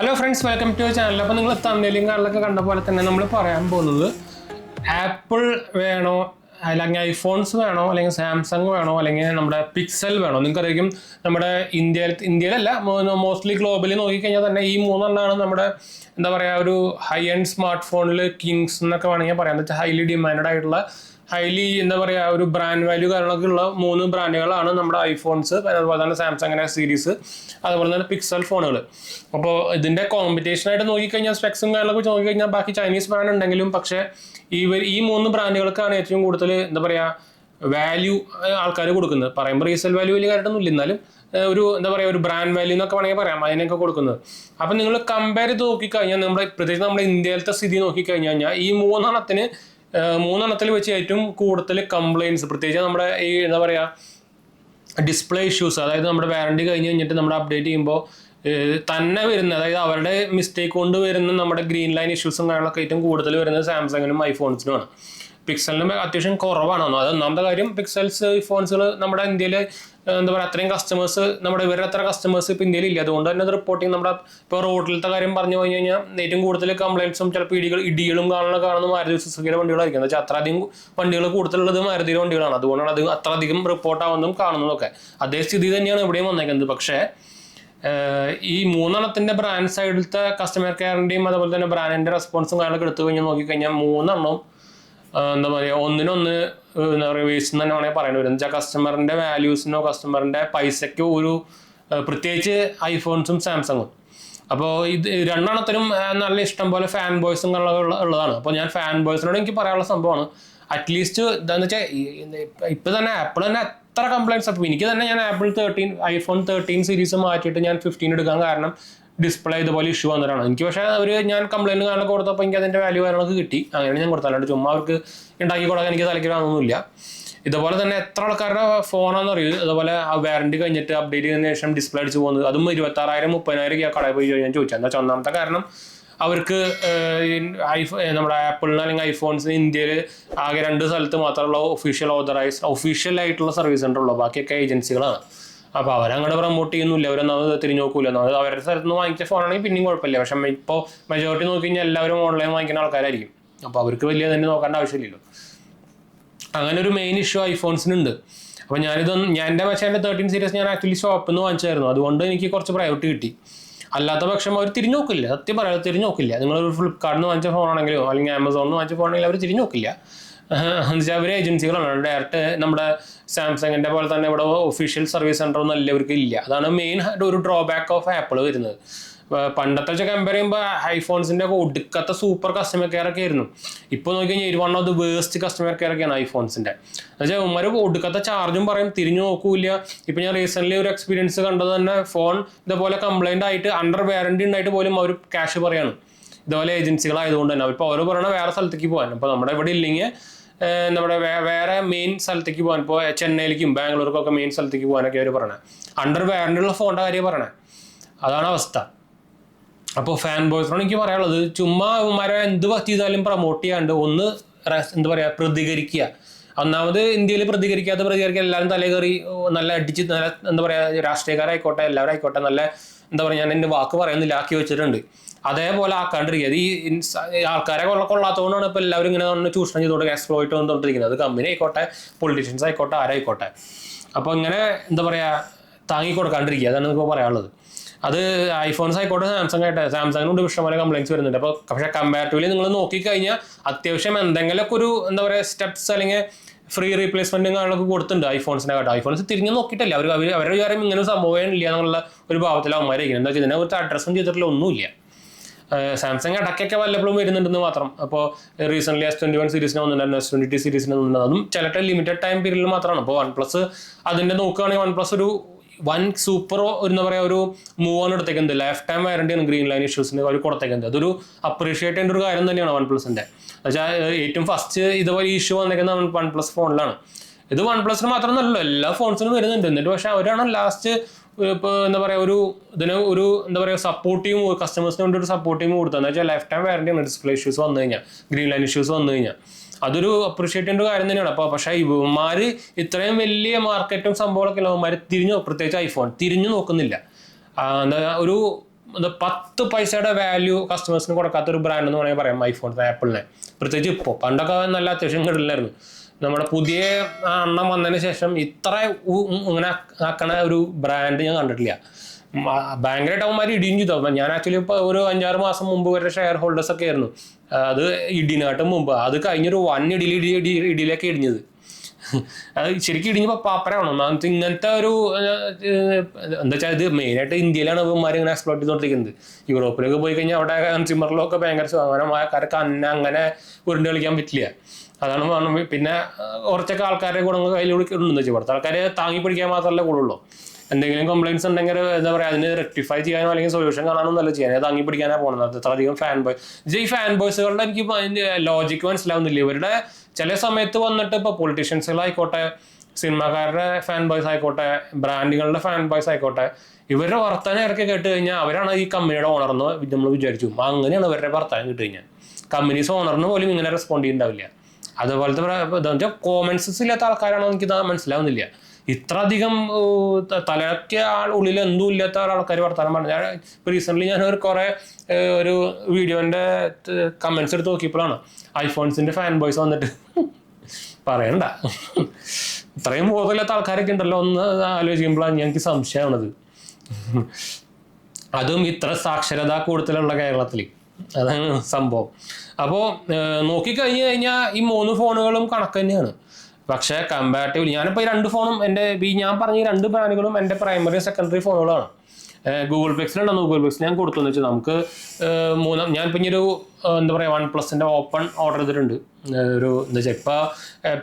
Hello friends, welcome to channel. അപ്പോൾ നിങ്ങൾ തമ്മിലും കാർഡിലൊക്കെ കണ്ട പോലെ തന്നെ നമ്മൾ പറയാൻ പോകുന്നത് ആപ്പിൾ വേണോ അല്ലെങ്കിൽ ഐഫോൺസ് വേണോ അല്ലെങ്കിൽ സാംസങ് വേണോ അല്ലെങ്കിൽ നമ്മുടെ പിക്സൽ വേണോ. നിങ്ങൾക്കറിയാം നമ്മുടെ ഇന്ത്യയിലല്ല, മോസ്റ്റ്ലി ഗ്ലോബലി നോക്കിക്കഴിഞ്ഞാൽ തന്നെ ഈ മൂന്നെണ്ണമാണ് നമ്മുടെ എന്താ പറയുക ഒരു ഹൈ എൻഡ് സ്മാർട്ട് ഫോണിൽ കിങ്സ് എന്നൊക്കെ വേണമെങ്കിൽ പറയാം. എന്ന് വെച്ചാൽ ഹൈലി ഡിമാൻഡ് ആയിട്ടുള്ള എന്താ പറയുക ഒരു ബ്രാൻഡ് വാല്യൂ കാര്യങ്ങളൊക്കെ ഉള്ള മൂന്ന് ബ്രാൻഡുകളാണ് നമ്മുടെ ഐഫോൺസ്, അതുപോലെ തന്നെ സാംസങ്ങിൻ്റെ സീരീസ്, അതുപോലെ തന്നെ പിക്സൽ ഫോണുകൾ. അപ്പോൾ ഇതിൻ്റെ കോമ്പറ്റീഷനായിട്ട് നോക്കിക്കഴിഞ്ഞാൽ സ്പെക്സും കാര്യങ്ങളൊക്കെ നോക്കിക്കഴിഞ്ഞാൽ ബാക്കി ചൈനീസ് ബ്രാൻഡ് ഉണ്ടെങ്കിലും പക്ഷേ ഈ മൂന്ന് ബ്രാൻഡുകൾക്കാണ് ഏറ്റവും കൂടുതൽ എന്താ പറയുക വാല്യൂ ആൾക്കാർ കൊടുക്കുന്നത്. പറയുമ്പോൾ റീസെൽ വാല്യൂ വലിയ കാര്യമായിട്ടൊന്നും ഇല്ല, എന്നാലും ഒരു എന്താ പറയുക ഒരു ബ്രാൻഡ് വാല്യൂ എന്നൊക്കെ വേണമെങ്കിൽ പറയാം, അതിനൊക്കെ കൊടുക്കുന്നത്. അപ്പം നിങ്ങൾ കമ്പയർ ചെയ്ത് നോക്കിക്കഴിഞ്ഞാൽ പ്രത്യേകിച്ച് നമ്മുടെ ഇന്ത്യയിലത്തെ സ്ഥിതി നോക്കിക്കഴിഞ്ഞാൽ ഈ മൂന്നെണ്ണത്തിൽ വെച്ച് ഏറ്റവും കൂടുതൽ കംപ്ലയിൻസ്, പ്രത്യേകിച്ച് നമ്മുടെ ഈ എന്താ പറയുക ഡിസ്പ്ലേ ഇഷ്യൂസ്, അതായത് നമ്മുടെ വാറണ്ടി കഴിഞ്ഞിട്ട് നമ്മൾ അപ്ഡേറ്റ് ചെയ്യുമ്പോൾ തന്നെ വരുന്ന, അതായത് അവരുടെ മിസ്റ്റേക്ക് കൊണ്ട് വരുന്ന നമ്മുടെ ഗ്രീൻ ലൈൻ ഇഷ്യൂസും കാര്യങ്ങളൊക്കെ ഏറ്റവും കൂടുതൽ വരുന്നത് സാംസങ്ങിനും ഐഫോൺസിനുമാണ്. പിക്സലിനും അത്യാവശ്യം കുറവാണ്. അത് ഒന്നാമത്തെ കാര്യം, പിക്സൽസ് ഫോൺസുകൾ നമ്മുടെ ഇന്ത്യയിൽ എന്താ പറയുക അത്രയും കസ്റ്റമേഴ്സ്, ഇവരുടെ അത്ര കസ്റ്റമേഴ്സ് ഇപ്പോൾ ഇന്ത്യയിൽ ഇല്ല. അതുകൊണ്ട് തന്നെ അത് റിപ്പോർട്ടിങ് നമ്മുടെ ഇപ്പോൾ റോഡിലത്തെ കാര്യം പറഞ്ഞു കഴിഞ്ഞ് കഴിഞ്ഞാൽ ഏറ്റവും കൂടുതൽ കംപ്ലയിൻസും ചിലപ്പോൾ ഇടികളും കാണുന്ന മാരുതി സുസുക്കിയുടെ വണ്ടികളായിരിക്കും. എന്ന് വെച്ചാൽ അത്രയധികം വണ്ടികൾ കൂടുതലുള്ളത് മാരുതിയുടെ വണ്ടികളാണ്. അതുകൊണ്ടാണ് അത് അത്രയധികം റിപ്പോർട്ടാവുന്നതും കാണുന്നതൊക്കെ. അതേ സ്ഥിതി തന്നെയാണ് ഇവിടെയും വന്നേക്കുന്നത്. പക്ഷേ ഈ മൂന്നെണ്ണത്തിൻ്റെ ബ്രാൻഡ് സൈഡിലത്തെ കസ്റ്റമർ കെയറിൻ്റെയും അതുപോലെ തന്നെ ബ്രാൻഡിൻ്റെ റെസ്പോൺസും കാര്യങ്ങളൊക്കെ എടുത്തു കഴിഞ്ഞാൽ നോക്കിക്കഴിഞ്ഞാൽ മൂന്നെണ്ണം എന്താ പറയുക ഒന്നിനൊന്ന് എന്താ പറയുക വേസ്റ്റ് തന്നെ വേണമെങ്കിൽ പറയേണ്ടി വരും. എന്ന് വെച്ചാൽ കസ്റ്റമറിൻ്റെ വാല്യൂസിനോ കസ്റ്റമറിൻ്റെ പൈസയ്ക്കോ ഒരു പ്രത്യേകിച്ച് ഐഫോൺസും സാംസങ്ങും. അപ്പോൾ ഇത് രണ്ടെണ്ണത്തിനും നല്ല ഇഷ്ടം പോലെ ഫാൻ ബോയ്സും ഉള്ളതാണ്. അപ്പോൾ ഞാൻ ഫാൻ ബോയ്സിനോട് എനിക്ക് പറയാനുള്ള സംഭവമാണ്, അറ്റ്ലീസ്റ്റ് എന്താണെന്ന് വെച്ചാൽ ഇപ്പം തന്നെ ആപ്പിൾ തന്നെ എത്ര കംപ്ലയിൻസ്. അപ്പോൾ എനിക്ക് തന്നെ ഞാൻ ഐഫോൺ 13 സീരീസ് മാറ്റിയിട്ട് ഞാൻ 15 എടുക്കാൻ കാരണം ഡിസ്പ്ലേ ഇതുപോലെ ഇഷ്യൂ വന്നിട്ടാണ്. എനിക്ക് പക്ഷേ ഞാൻ കംപ്ലയിൻറ്റ് കാര്യങ്ങളൊക്കെ കൊടുത്തപ്പോൾ എനിക്ക് അതിൻ്റെ വാല്യൂ കാര്യങ്ങളൊക്കെ കിട്ടി. അങ്ങനെ ഞാൻ കൊടുത്താലുണ്ട്, ചുമ്മാ അവർക്ക് ഉണ്ടാക്കി കൊടുക്കാൻ എനിക്ക് തലയ്ക്കാനൊന്നുമില്ല. ഇതുപോലെ തന്നെ എത്ര ആൾക്കാരുടെ ഫോണാണെന്ന് അറിയൂ ഇതുപോലെ വാറണ്ടി കഴിഞ്ഞിട്ട് അപ്ഡേറ്റ് ചെയ്തതിന് ശേഷം ഡിസ്പ്ലേ അടിച്ച് പോകുന്നത്. അതും 26,000-30,000 കടയിൽ പോയി ഞാൻ ചോദിച്ചാൽ എന്താ വെച്ചാൽ ഒന്നാമത്തെ കാരണം അവർക്ക് നമ്മുടെ ആപ്പിളിന് അല്ലെങ്കിൽ ഐഫോൺസിന് ഇന്ത്യയിൽ ആകെ 2 സ്ഥലത്ത് മാത്രമുള്ള ഒഫീഷ്യൽ ആയിട്ടുള്ള സർവീസ് സെൻ്റർ ഉള്ളൂ, ബാക്കിയൊക്കെ ഏജൻസികളാണ്. അപ്പോൾ അവരങ്ങോട്ട് പ്രൊമോട്ട് ചെയ്യുന്നില്ല, അവരൊന്നും തിരിഞ്ഞു നോക്കൂല. അവരുടെ സ്ഥലത്ത് നിന്ന് വാങ്ങിച്ച ഫോണാണെങ്കിൽ പിന്നെയും കുഴപ്പമില്ല. പക്ഷേ ഇപ്പോൾ മെജോറിറ്റി നോക്കി കഴിഞ്ഞാൽ എല്ലാവരും ഓൺലൈൻ വാങ്ങിക്കുന്ന ആൾക്കാരായിരിക്കും. അപ്പോൾ അവർക്ക് വലിയ തന്നെ നോക്കേണ്ട ആവശ്യമില്ലല്ലോ. അങ്ങനെ ഒരു മെയിൻ ഇഷ്യൂ ഐഫോൺസിനുണ്ട്. അപ്പോൾ എൻ്റെ 13 സീരീസ് ഞാൻ ആക്ച്വലി ഷോപ്പിൽ നിന്ന് വാങ്ങിച്ചായിരുന്നു. അതുകൊണ്ട് എനിക്ക് കുറച്ച് പ്രയോറിറ്റി കിട്ടി. അല്ലാത്ത പക്ഷം അവർ തിരിഞ്ഞു നോക്കില്ല, സത്യം പറയാതെ തിരിഞ്ഞു നോക്കില്ല. നിങ്ങളൊരു ഫ്ലിപ്കാർട്ടിൽ നിന്ന് വാങ്ങിച്ച ഫോണാണെങ്കിലോ അല്ലെങ്കിൽ ആമസോണിൽ നിന്ന് വാങ്ങിച്ച ഫോണാണെങ്കിലും അവർ തിരിഞ്ഞു നോക്കില്ല. എന്ന് വെച്ചാൽ അവർ ഏജൻസികളാണ്. ഡയറക്റ്റ് നമ്മുടെ സാംസങ്ങിൻ്റെ പോലെ തന്നെ ഇവിടെ ഒഫീഷ്യൽ സർവീസ് സെൻ്റർ ഒന്നും എല്ലാവർക്കും ഇല്ല. അതാണ് മെയിൻ ഒരു ഡ്രോബാക്ക് ഓഫ് ആപ്പിൾ വരുന്നത്. പണ്ടത്തെ വെച്ച് കമ്പയർ ചെയ്യുമ്പോൾ ഐഫോൺസിൻ്റെ ഒക്കെ ഒടുക്കത്തെ സൂപ്പർ കസ്റ്റമർ കെയർ ഒക്കെ ആയിരുന്നു. ഇപ്പോൾ നോക്കി കഴിഞ്ഞാൽ one of the waste customer care ഒക്കെയാണ് ഐഫോൺസിൻ്റെ. എന്നുവെച്ചാൽ ഉമ്മര് ഒടുക്കത്തെ ചാർജും പറയും, തിരിഞ്ഞു നോക്കൂല. ഇപ്പോൾ ഞാൻ റീസെൻ്റ്ലി ഒരു എക്സ്പീരിയൻസ് കണ്ടത് തന്നെ, ഫോൺ ഇതേപോലെ കംപ്ലൈൻ്റ് ആയിട്ട് അണ്ടർ വാറണ്ടി ഉണ്ടായിട്ട് പോലും അവർ ക്യാഷ് പറയാണ്. ഇതുപോലെ ഏജൻസികളായതുകൊണ്ട് തന്നെ ഇപ്പോൾ അവർ പറയണ വേറെ സ്ഥലത്തേക്ക് പോകാൻ. ഇപ്പോൾ നമ്മുടെ ഇവിടെ ഇല്ലെങ്കിൽ നമ്മുടെ വേറെ മെയിൻ സ്ഥലത്തേക്ക് പോകാൻ, ഇപ്പോൾ ചെന്നൈയിലേക്കും ബാംഗ്ലൂർക്കൊക്കെ മെയിൻ സ്ഥലത്തേക്ക് പോകാനൊക്കെ അവർ പറയണേ. അണ്ടർ വാറണ്ടി ഉള്ള ഫോണിൻ്റെ കാര്യം പറയണേ. അതാണ് അവസ്ഥ. അപ്പോൾ ഫാൻ ബോയ്സിനോട് എനിക്ക് പറയാനുള്ളത്, ചുമ്മാ ഉമ്മാരെ എന്ത് ചെയ്താലും പ്രൊമോട്ട് ചെയ്യാണ്ട് ഒന്ന് എന്താ പറയുക പ്രതികരിക്കുക. ഒന്നാമത് ഇന്ത്യയിൽ പ്രതികരിക്കുക എല്ലാവരും തലേ കയറി നല്ല അടിച്ച് നല്ല എന്താ പറയുക രാഷ്ട്രീയക്കാരായിക്കോട്ടെ എല്ലാവരും ആയിക്കോട്ടെ നല്ല എന്താ പറയുക, ഞാൻ എൻ്റെ വാക്ക് പറയുന്നില്ല ആക്കി വെച്ചിട്ടുണ്ട്. അതേപോലെ ആക്കാണ്ടിരിക്കുക. ഈ ആൾക്കാരെ കൊള്ളാത്തതുകൊണ്ടാണ് ഇപ്പോൾ എല്ലാവരും ഇങ്ങനെ ചൂഷണം ചെയ്തുകൊണ്ട് എക്സ്പ്ലോയിറ്റ് വന്നുകൊണ്ടിരിക്കുന്നത്. അത് കമ്പനി ആയിക്കോട്ടെ പൊളിറ്റീഷ്യൻസ് ആയിക്കോട്ടെ ആരായിക്കോട്ടെ. അപ്പോൾ ഇങ്ങനെ എന്താ പറയുക താങ്ങിക്കൊടുക്കാണ്ടിരിക്കുക, അതാണ് നമുക്ക് പറയാനുള്ളത്. അത് ഐഫോൺസ് ആയിക്കോട്ടെ സാംസങ്ങിനുണ്ട് ഇഷ്ടംപോലെ കംപ്ലയിൻസ് വരുന്നുണ്ട്. അപ്പോൾ പക്ഷേ കമ്പാരിറ്റീവ്ലി നിങ്ങൾ നോക്കിക്കഴിഞ്ഞാൽ അത്യാവശ്യം എന്തെങ്കിലുമൊക്കെ ഒരു എന്താ പറയുക സ്റ്റെപ്സ് അല്ലെങ്കിൽ ഫ്രീ റീപ്ലേസ്മെൻറ്റും കാര്യങ്ങളൊക്കെ കൊടുത്തിട്ടുണ്ട് ഐഫോൺസിനെ കാട്ടും. ഐഫോൺസ് തിരിഞ്ഞ് നോക്കിയിട്ടില്ല. അവരുടെ വിചാരം ഇങ്ങനെ സംഭവം ഇല്ല എന്നുള്ള ഒരു ഭാവത്തിൽ അവന്മാരായിരിക്കും. എന്താ വെച്ചാൽ ഇതിനെ കുറിച്ച് അഡ്രസ്സും ചെയ്തിട്ടില്ല, ഒന്നുമില്ല. സാംസങ് ഇടയ്ക്കൊക്കെ വല്ലപ്പോഴും വരുന്നുണ്ടെന്ന് മാത്രം. അപ്പോൾ റീസെൻ്റ്ലി S21 സീരീസിന് വന്നിട്ടുണ്ടായിരുന്നു, S22 സീരീസിന് വന്നിട്ടുണ്ട്. അതും ചില ലിമിറ്റഡ് ടൈം പീരീഡിൽ മാത്രമാണ്. അപ്പോൾ OnePlus അതിൻ്റെ നോക്കുകയാണെങ്കിൽ OnePlus ഒരു സൂപ്പർ എന്താ പറയുക ഒരു മൂവ് ആണ് എടുത്തേക്കുന്നത്. ലൈഫ് ടൈം വാറണ്ടിയാണ് ഗ്രീൻ ലൈൻ ഇഷ്യൂസിന് അവർ കൊടുത്തേക്കുന്നത്. അതൊരു അപ്രീഷിയേറ്റ് ചെയ്യേണ്ട ഒരു കാര്യം തന്നെയാണ് OnePlusൻ്റെ. എന്നുവെച്ചാൽ ഏറ്റവും ഫസ്റ്റ് ഇതുപോലെ ഇഷ്യൂ വന്നേക്കുന്ന OnePlus ഫോണിലാണ്. ഇത് OnePlusന് മാത്രമൊന്നുമല്ലല്ലോ, എല്ലാ ഫോൺസിനും വരുന്നുണ്ട്. എന്നിട്ട് പക്ഷേ അവരാണ് ലാസ്റ്റ് ഇപ്പോൾ എന്താ പറയുക ഒരു എന്താ പറയുക സപ്പോർട്ടീവ് കസ്റ്റമേഴ്സിന് വേണ്ടി ഒരു സപ്പോർട്ടീവ് കൊടുത്തത്. എന്ന് വെച്ചാൽ ലൈഫ് ടൈം വാറണ്ടിയാണ്. ഡിസ്പ്ലേ ഇഷ്യൂസ് വന്നു കഴിഞ്ഞാൽ ഗ്രീൻ ലൈൻ ഇഷ്യൂസ് വന്നു കഴിഞ്ഞാൽ അതൊരു അപ്രീഷിയേറ്റ് ചെയ്യേണ്ട ഒരു കാര്യം തന്നെയാണ്. അപ്പോൾ പക്ഷേ ഇവന്മാർ ഇത്രയും വലിയ മാർക്കറ്റും സംഭവങ്ങളൊക്കെ ഇവന്മാർ പ്രത്യേകിച്ച് ഐഫോൺ തിരിഞ്ഞു നോക്കുന്നില്ല. എന്താ ഒരു 10 പൈസയുടെ വാല്യൂ കസ്റ്റമേഴ്സിന് കൊടുക്കാത്തൊരു ബ്രാൻഡ് എന്ന് വേണമെങ്കിൽ പറയാം ഐഫോൺ, ആപ്പിളിനെ. പ്രത്യേകിച്ച് ഇപ്പോൾ, പണ്ടൊക്കെ നല്ല അത്യാവശ്യം കിടിലായിരുന്നു. നമ്മുടെ പുതിയ എണ്ണം വന്നതിന് ശേഷം ഇത്ര ഇങ്ങനെ ആക്കണ ഒരു ബ്രാൻഡ് ഞാൻ കണ്ടിട്ടില്ല. ഭയങ്കരമായിട്ട് അവന്മാർ ഇടിയും ചെയ്തു. ഞാൻ ആക്ച്വലി ഇപ്പോൾ ഒരു 5-6 മാസം മുമ്പ് വരെ ഷെയർ ഹോൾഡേഴ്സ് ഒക്കെ ആയിരുന്നു. അത് ഇടിനാട്ടും മുമ്പ്, അത് കഴിഞ്ഞൊരു 1 ഇടിയിലേക്ക് ഇടിഞ്ഞത്. അത് ശരിക്കും ഇടിഞ്ഞപ്പോൾ പാപ്പരാണ്. ഒന്നാമത്തെ ഇങ്ങനത്തെ ഒരു എന്താ വെച്ചാൽ ഇത് മെയിനായിട്ട് ഇന്ത്യയിലാണ് ഇവന്മാർ ഇങ്ങനെ എക്സ്പ്ലോർട്ട് ചെയ്തുകൊണ്ടിരിക്കുന്നത്. യൂറോപ്പിലേക്ക് പോയി കഴിഞ്ഞാൽ അവിടെ കൺസ്യൂമറിലൊക്കെ ഭയങ്കര സാധനമായക്കാർക്ക് അങ്ങനെ ഉരുണ്ട് കളിക്കാൻ പറ്റില്ല. അതാണ് പറഞ്ഞത്. പിന്നെ കുറച്ചൊക്കെ ആൾക്കാരെ ഗുണങ്ങൾ കയ്യിലൂടെ ഉണ്ടെന്ന് വെച്ചാൽ ഇവിടുത്തെ ആൾക്കാരെ താങ്ങി പിടിക്കാൻ മാത്രമല്ല കൂടുള്ളൂ. എന്തെങ്കിലും കംപ്ലയിൻസ് ഉണ്ടെങ്കിൽ എന്താ പറയുക, അതിന് റെക്ടിഫൈ ചെയ്യാനോ അല്ലെങ്കിൽ സൊല്യൂഷൻ കാണാനോ നല്ല ചെയ്യാൻ, താങ്ങി പിടിക്കാനാണ് പോകുന്നത്. അത്രയധികം ഫാൻ ബോയ്സ്, ഈ ഫാൻ ബോയ്സുകളുടെ എനിക്ക് ലോജിക്ക് മനസ്സിലാവുന്നില്ല. ഇവരുടെ ചില സമയത്ത് വന്നിട്ട് ഇപ്പോൾ പൊളിറ്റീഷ്യൻസുകളായിക്കോട്ടെ, സിനിമാക്കാരുടെ ഫാൻ ബോയ്സ് ആയിക്കോട്ടെ, ബ്രാൻഡുകളുടെ ഫാൻ ബോയ്സ് ആയിക്കോട്ടെ, ഇവരുടെ വർത്തമാനം ഇറക്കി കേട്ട് കഴിഞ്ഞാൽ അവരാണ് ഈ കമ്പനിയുടെ ഓണർന്ന് നമ്മൾ വിചാരിച്ചു. അങ്ങനെയാണ് ഇവരുടെ വർത്തമാനം കേട്ട് കഴിഞ്ഞാൽ. കമ്പനീസ് ഓണറിന് പോലും ഇങ്ങനെ റെസ്പോണ്ട് ചെയ്യുന്നുണ്ടാവില്ല. അതുപോലത്തെ കോമൻസസ് ഇല്ലാത്ത ആൾക്കാരാണോ എനിക്ക് മനസ്സിലാവുന്നില്ല. ഇത്ര അധികം തലയ്ക്ക് ഉള്ളിൽ എന്തും ഇല്ലാത്ത ആൾക്കാർ വർത്തമാനം പറഞ്ഞു. ഞാൻ ഇപ്പോൾ റീസെൻ്റ്ലി ഞാൻ കുറേ ഒരു വീഡിയോൻ്റെ കമൻസ് എടുത്ത് നോക്കിയപ്പോഴാണ് ഐഫോൺസിൻ്റെ ഫാൻ ബോയ്സ് വന്നിട്ട് പറയണ്ട, ഇത്രയും ബോധമില്ലാത്ത ആൾക്കാരൊക്കെ ഉണ്ടല്ലോ ഒന്ന് ആലോചിക്കുമ്പോഴാണ് ഞങ്ങൾക്ക് സംശയമാണത്. അതും ഇത്ര സാക്ഷരതാ കൂടുതലുള്ള കേരളത്തിൽ. അതാണ് സംഭവം. അപ്പോൾ നോക്കിക്കഴിഞ്ഞ് കഴിഞ്ഞാൽ ഈ 3 ഫോണുകളും കണക്ക് തന്നെയാണ്. പക്ഷേ കമ്പാരിറ്റീവ്ലി ഞാനിപ്പോൾ ഈ 2 ഫോണും ഞാൻ പറഞ്ഞ ഈ 2 ബ്രാൻഡുകളും എൻ്റെ പ്രൈമറി സെക്കൻഡറി ഫോണുകളാണ്. ഗൂഗിൾ പിക്സലുണ്ടെന്ന്, ഗൂഗിൾ പിക്സൽ ഞാൻ കൊടുത്തു എന്ന് വെച്ചാൽ നമുക്ക് ഞാനിപ്പോൾ ഇനി ഒരു എന്താ പറയുക OnePlusൻ്റെ ഓപ്പൺ ഓർഡർ ചെയ്തിട്ടുണ്ട്. ഒരു എന്താ വെച്ചാൽ ഇപ്പോൾ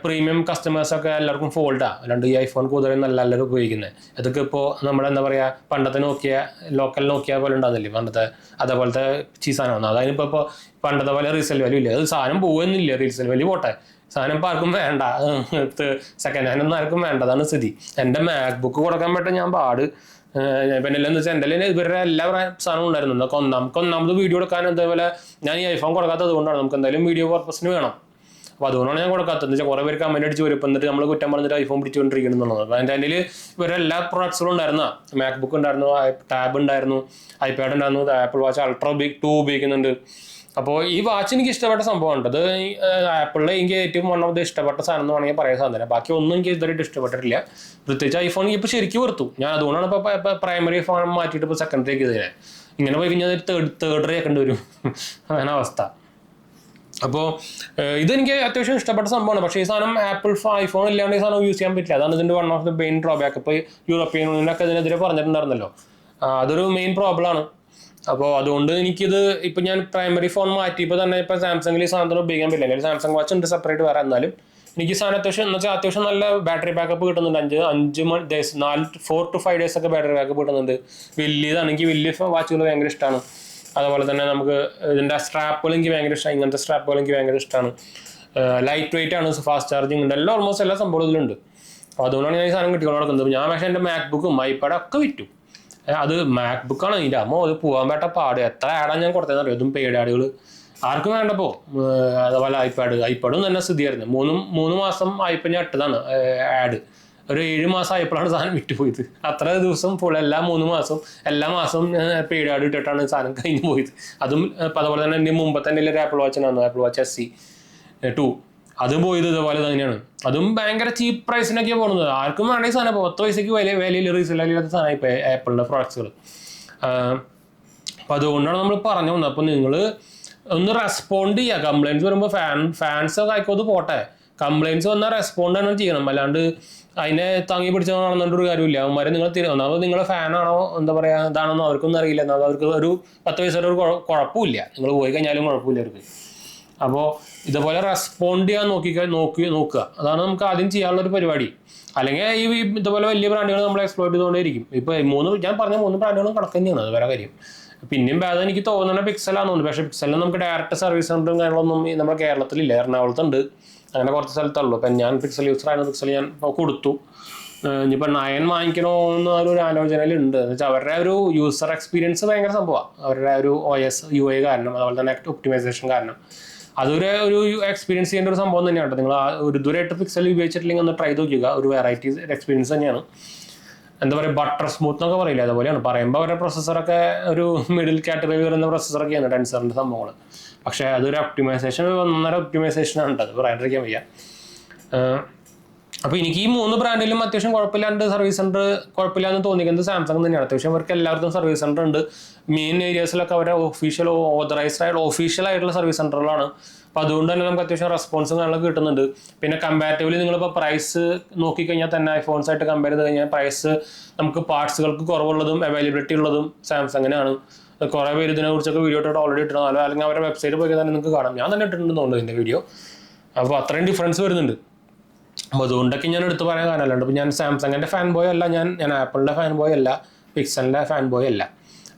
പ്രീമിയം കസ്റ്റമേഴ്സൊക്കെ എല്ലാവർക്കും ഫോൾഡാണ്, അല്ലാണ്ട് ഈ ഐഫോൺ കൂടുതലും നല്ല എല്ലാവരും ഉപയോഗിക്കുന്നത്. ഇതൊക്കെ ഇപ്പോൾ നമ്മുടെ എന്താ പറയുക പണ്ടത്തെ ലോക്കൽ നോക്കിയ പോലെ ഉണ്ടാകുന്നില്ലേ പണ്ടത്തെ, അതേപോലത്തെ ചീസാനാണ്. അതിനിപ്പോൾ പണ്ടത്തെ പോലെ റീസെയിൽ വാല്യൂ ഇല്ല. അത് സാധനം പോകുന്നില്ല, റീസെയിൽ വാല്യൂ പോട്ടെ, സാധനം ഇപ്പോൾ ആർക്കും വേണ്ട, സെക്കൻഡ് ഹാൻഡ് ഒന്നും ആർക്കും വേണ്ട. അതാണ് സ്ഥിതി. എൻ്റെ മാക്ബുക്ക് കൊടുക്കാൻ പറ്റും ഞാൻ പാട്. പിന്നെ എന്താണെന്ന് വെച്ചാൽ എൻ്റെ ഇവരുടെ എല്ലാ സാധനവും ഉണ്ടായിരുന്നു. നമുക്ക് ഒന്നാമത് വീഡിയോ എടുക്കാൻ അതേപോലെ ഞാൻ ഈ ഐഫോൺ കൊടുക്കാത്തത് കൊണ്ടാണ്. നമുക്ക് എന്തായാലും വീഡിയോ പർപ്പസിന് വേണം. അപ്പോൾ അതുകൊണ്ടാണ് ഞാൻ കൊടുക്കാത്തത്. എന്ന് വെച്ചാൽ കുറേ പേര് കമൻറ്റ് അടിച്ച് വരും, എന്നിട്ട് നമ്മൾ കുറ്റം പറഞ്ഞിട്ട് ഐഫോൺ പിടിച്ചുകൊണ്ടിരിക്കണം എന്നുള്ളത്. അപ്പോൾ എൻ്റെ അതിൽ ഇവരുടെ എല്ലാ പ്രൊഡക്ട്സുകളും ഉണ്ടായിരുന്നു. മാക്ബുക്ക് ഉണ്ടായിരുന്നു, ടാബ് ഉണ്ടായിരുന്നു, ഐപാഡ് ഉണ്ടായിരുന്നു, ആപ്പിൾ വാച്ച് അൾട്രാ 2 ഉപയോഗിക്കുന്നുണ്ട്. അപ്പോൾ ഈ വാച്ച് എനിക്ക് ഇഷ്ടപ്പെട്ട സംഭവമാണ്. അത് ആപ്പിളിലെ എനിക്ക് ഏറ്റവും വൺ ഓഫ് ദ ഇഷ്ടപ്പെട്ട സാധനം എന്ന് വേണമെങ്കിൽ പറയാൻ സാധനം. ബാക്കി ഒന്നും എനിക്ക് ഇതുവരെയായിട്ട് ഇഷ്ടപ്പെട്ടിട്ടില്ല. പ്രത്യേകിച്ച് ഐഫോൺ ഇപ്പോൾ ശരിക്കും വെറുത്തു ഞാൻ. അതുകൊണ്ടാണ് ഇപ്പോൾ പ്രൈമറി ഫോൺ മാറ്റിയിട്ട് ഇപ്പോൾ സെക്കൻഡറിക്ക് ഇതിനെ ഇങ്ങനെ പോയി കഴിഞ്ഞാൽ തേർഡറി ആക്കേണ്ടി വരും. അങ്ങനെ അവസ്ഥ. അപ്പോൾ ഇതെനിക്ക് അത്യാവശ്യം ഇഷ്ടപ്പെട്ട സംഭവമാണ്. പക്ഷേ ഈ സാധനം ഐഫോൺ ഇല്ലാണ്ട് ഈ സാധനം യൂസ് ചെയ്യാൻ പറ്റില്ല. അതാണ് ഇതിൻ്റെ one of the main drawback. ഇപ്പോൾ യൂറോപ്യൻ യൂണിയനൊക്കെ ഇതിനെതിരെ പറഞ്ഞിട്ടുണ്ടായിരുന്നല്ലോ. അതൊരു മെയിൻ പ്രോബ്ലമാണ്. അപ്പോൾ അതുകൊണ്ട് എനിക്കിത് ഇപ്പം ഞാൻ പ്രൈമറി ഫോൺ മാറ്റിയപ്പോൾ തന്നെ ഇപ്പോൾ സാംസങ്ങിൽ ഈ സാധനം ഉപയോഗിക്കാൻ പറ്റില്ല. അല്ലെങ്കിൽ സാംസങ് വാച്ച് ഉണ്ട് സെപ്പറേറ്റ് വേറെ. എന്നാലും എനിക്ക് സാധനം അത്യാവശ്യം എന്ന് വെച്ചാൽ അത്യാവശ്യം നല്ല ബാറ്ററി ബാക്കപ്പ് കിട്ടുന്നുണ്ട്. 4 to 5 days ഒക്കെ ബാറ്ററി ബാക്കപ്പ് കിട്ടുന്നുണ്ട്. വലിയതാണ്, എനിക്ക് വലിയ വാച്ചുകൾ ഭയങ്കര ഇഷ്ടമാണ്. അതുപോലെ തന്നെ നമുക്ക് ഇതിൻ്റെ സ്ട്രാപ്പുകൾ എനിക്ക് ഭയങ്കര ഇഷ്ടമാണ്. ഇങ്ങനത്തെ സ്ട്രാപ്പുകൾ എനിക്ക് ഭയങ്കര ഇഷ്ടമാണ്. ലൈറ്റ് വെയിറ്റ് ആണ്, ഫാസ്റ്റ് ചാർജിങ് ഉണ്ട്, എല്ലാം ഓൾമോസ്റ്റ് എല്ലാ സംഭവം ഇതിലുണ്ട്. അപ്പോൾ അതുകൊണ്ടാണ് ഞാൻ ഈ സാധനം കിട്ടിക്കൊണ്ട് നടക്കുന്നത്. ഞാൻ പക്ഷേ എൻ്റെ മാക്ബുക്കും ഐപാഡൊക്കെ വിറ്റു. അത് മാക്ബുക്കാണ് ഇതിൻ്റെ അമ്മ, അത് പോകാൻ വേണ്ട പാട്. എത്ര ആഡാണ് ഞാൻ കൊടുത്തതെന്ന് അറിയാം. ഇതും പെയ്ഡ് ആഡുകൾ ആർക്കും വേണ്ടപ്പോൾ. അതുപോലെ ഐപാഡും തന്നെ സ്ഥിതിയായിരുന്നു. 3 മാസം ആയപ്പോൾ ഞാൻ ഇട്ടതാണ് ആഡ്. ഒരു 7 മാസം ആയപ്പോഴാണ് സാധനം വിറ്റുപോയത്. അത്ര ദിവസം ഫുൾ എല്ലാ 3 മാസവും എല്ലാ മാസവും പെയ്ഡ് ആഡ് ഇട്ടിട്ടാണ് സാധനം കഴിഞ്ഞ് പോയത്. അതും അതുപോലെ തന്നെ എൻ്റെ മുമ്പത്തെ എൻ്റെ ഒരു ആപ്പിൾ വാച്ചിനായിരുന്നു, ആപ്പിൾ വാച്ച് SE 2. അത് പോയത് ഇതുപോലെ തന്നെയാണ്. അതും ഭയങ്കര ചീപ്പ് പ്രൈസിനൊക്കെയാണ് പോകുന്നത്. ആർക്കും വേണ്ട ഈ സാധനം. 10 പൈസയ്ക്ക് വിലയിൽ റീസെയിൽ ഇല്ലാത്ത സാധനം ഇപ്പോൾ ആപ്പിളിൻ്റെ പ്രോഡക്ട്സുകൾ. അപ്പോൾ അതുകൊണ്ടാണ് നമ്മൾ പറഞ്ഞു വന്നത്. അപ്പോൾ നിങ്ങൾ ഒന്ന് റെസ്പോണ്ട് ചെയ്യുക. കംപ്ലയിൻസ് വരുമ്പോൾ ഫാൻസൊക്കെ ആയിക്കോത് പോട്ടെ, കംപ്ലയിൻസ് വന്നാൽ റെസ്പോണ്ട് തന്നെ ചെയ്യണം. അല്ലാണ്ട് അതിനെ താങ്ങി പിടിച്ചാണെന്നൊരു കാര്യമില്ല. അവന്മാരെ നിങ്ങൾ ഒന്നാമത് നിങ്ങളെ ഫാനാണോ എന്താ പറയുക ഇതാണെന്നോ അവർക്കൊന്നും അറിയില്ല. എന്നാൽ അവർക്ക് ഒരു 10 പൈസയുടെ ഒരു കുഴപ്പമില്ല. നിങ്ങൾ പോയി കഴിഞ്ഞാലും കുഴപ്പമില്ല അവർക്ക്. അപ്പോൾ ഇതുപോലെ റെസ്പോണ്ട് ചെയ്യാൻ നോക്കുക. അതാണ് നമുക്ക് ആദ്യം ചെയ്യാനുള്ളൊരു പരിപാടി. അല്ലെങ്കിൽ ഈ ഇതുപോലെ വലിയ ബ്രാൻഡുകൾ നമ്മൾ എക്സ്പ്ലോർ ചെയ്തുകൊണ്ടേയിരിക്കും. ഇപ്പോൾ ഞാൻ പറഞ്ഞ 3 ബ്രാൻഡുകളും കണക്ക് തന്നെയാണ്. അത് വേറെ കാര്യം. പിന്നെയും ഭേദം എനിക്ക് തോന്നുന്നത് പിക്സലാണെന്ന് തോന്നുന്നു. പക്ഷേ പിക്സലിന് നമുക്ക് ഡയറക്റ്റ് സർവീസ് സെൻ്ററും കാര്യങ്ങളൊന്നും നമ്മുടെ കേരളത്തിലില്ല. എറണാകുളത്തുണ്ട്, അങ്ങനെ കുറച്ച് സ്ഥലത്തുള്ളൂ. അപ്പം ഞാൻ പിക്സൽ യൂസറായിരുന്നു. പിക്സൽ ഞാൻ ഇപ്പോൾ കൊടുത്തു. ഇനിയിപ്പോൾ 9 വാങ്ങിക്കണോ എന്നൊരു ആലോചനയിലുണ്ട്. എന്ന് വെച്ചാൽ അവരുടെ ഒരു യൂസർ എക്സ്പീരിയൻസ് ഭയങ്കര സംഭവമാണ്. അവരുടെ ഒരു OS UI കാരണം, അതുപോലെ തന്നെ ഒപ്റ്റിമൈസേഷൻ കാരണം അതൊരു എക്സ്പീരിയൻസ് ചെയ്യേണ്ട ഒരു സംഭവം തന്നെയാണ്. നിങ്ങൾ ഒരു ദൂരമായിട്ട് പിക്സൽ ഉപയോഗിച്ചിട്ടില്ലെങ്കിൽ ഒന്ന് ട്രൈ നോക്കുക. ഒരു വെറൈറ്റി എക്സ്പീരിയൻസ് തന്നെയാണ്. എന്താ പറയുക ബട്ടർ സ്മൂത്ത് എന്നൊക്കെ പറയില്ല, അതുപോലെയാണ് പറയുമ്പോൾ അവരുടെ പ്രൊസസ്സറൊക്കെ ഒരു മിഡിൽ കാറ്റഗറി വരുന്ന പ്രൊസസ്സറൊക്കെയാണ് ടെൻസറിൻ്റെ സംഭവങ്ങൾ. പക്ഷേ അതൊരു ഒപ്റ്റിമൈസേഷൻ, ഒന്നര ഒപ്റ്റിമൈസേഷനാണ് അത് പറയാണ്ടിരിക്കാൻ വയ്യ. അപ്പോൾ എനിക്ക് ഈ 3 ബ്രാൻഡിലും അത്യാവശ്യം കുഴപ്പമില്ലാണ്ട് സർവീസ് സെൻറ്റർ കുഴപ്പമില്ലാന്ന് തോന്നിക്കുന്നത് സാംസങ് തന്നെയാണ്. അത്യാവശ്യം അവർക്ക് എല്ലാവർക്കും സർവീസ് സെൻറ്റർ ഉണ്ട്. മെയിൻ ഏരിയാസിലൊക്കെ അവരെ ഓഫീഷ്യലായിട്ടുള്ള സർവീസ് സെൻറ്ററുകളാണ്. അപ്പോൾ അതുകൊണ്ട് തന്നെ നമുക്ക് അത്യാവശ്യം റെസ്പോൺസും കാര്യങ്ങളൊക്കെ കിട്ടുന്നുണ്ട്. പിന്നെ കമ്പാരിറ്റീവ്ലി നിങ്ങളിപ്പോൾ പ്രൈസ് നോക്കിക്കഴിഞ്ഞാൽ തന്നെ ഐഫോൺസ് ആയിട്ട് കമ്പയർ ചെയ്ത് കഴിഞ്ഞാൽ പ്രൈസ് നമുക്ക് പാർട്സുകൾക്ക് കുറവുള്ളതും അവൈലബിലിറ്റി ഉള്ളതും സാംസങ്ങിനാണ്. കുറേ പേര് ഇതിനെക്കുറിച്ചൊക്കെ വീഡിയോ ഇട്ടിട്ട് ഓൾറെഡി ഇട്ടിട്ടുണ്ടോ, അല്ലെങ്കിൽ അവരുടെ വെബ്സൈറ്റ് പോയി തന്നെ നിങ്ങൾക്ക് കാണാം. ഞാൻ തന്നെ ഇട്ടിട്ടുണ്ടെന്ന് തോന്നുന്നു ഇതിൻ്റെ വീഡിയോ. അപ്പോൾ അത്രയും ഡിഫറൻസ് വരുന്നുണ്ട്. അപ്പോൾ അതുകൊണ്ടൊക്കെ ഞാൻ എടുത്ത് പറയാൻ കാരണമല്ലാണ്ട് ഇപ്പോൾ ഞാൻ സാംസങ്ങിൻ്റെ ഫാൻ ബോയ് അല്ല, ഞാൻ ആപ്പിളിൻ്റെ ഫാൻ ബോയ് അല്ല, പിക്സലിൻ്റെ ഫാൻ ബോയ് അല്ല.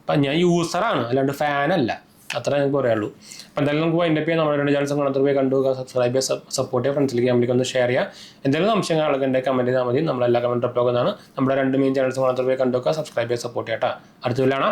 അപ്പം ഞാൻ യൂസറാണ്, അല്ലാണ്ട് ഫാനല്ല. അത്ര എനിക്ക് പറയുള്ളൂ. അപ്പോൾ എന്തായാലും നമുക്ക് വൈൻഡപ്പ് ചെയ്യാം. നമ്മുടെ 2 ചാനൽസ് കാണാത്ത പോയി കണ്ടു, സബ്സ്ക്രൈബ് ചെയ്യുക, സപ്പോർട്ട് ചെയ്യുക, ഫ്രണ്ട്സിലേക്ക് ഫാമിലിക്ക് ഒന്ന് ഷെയർ ചെയ്യുക. എന്തെങ്കിലും സംശയങ്ങളൊക്കെ ഉണ്ടെങ്കിൽ കമൻറ്റ് ചെയ്താൽ മതി. നമ്മളെല്ലാ കമൻറ്റ് റിപ്ലൈ ആക്കുന്നതാണ്. നമ്മുടെ 2 മെയിൻ ചാനൽസ് കാണാത്ത പോയി കണ്ടു, സബ്സ്ക്രൈബ് ചെയ്യുക, സപ്പോർട്ട് ചെയ്യാം. അടുത്ത വീഡിയോയിലാണ്.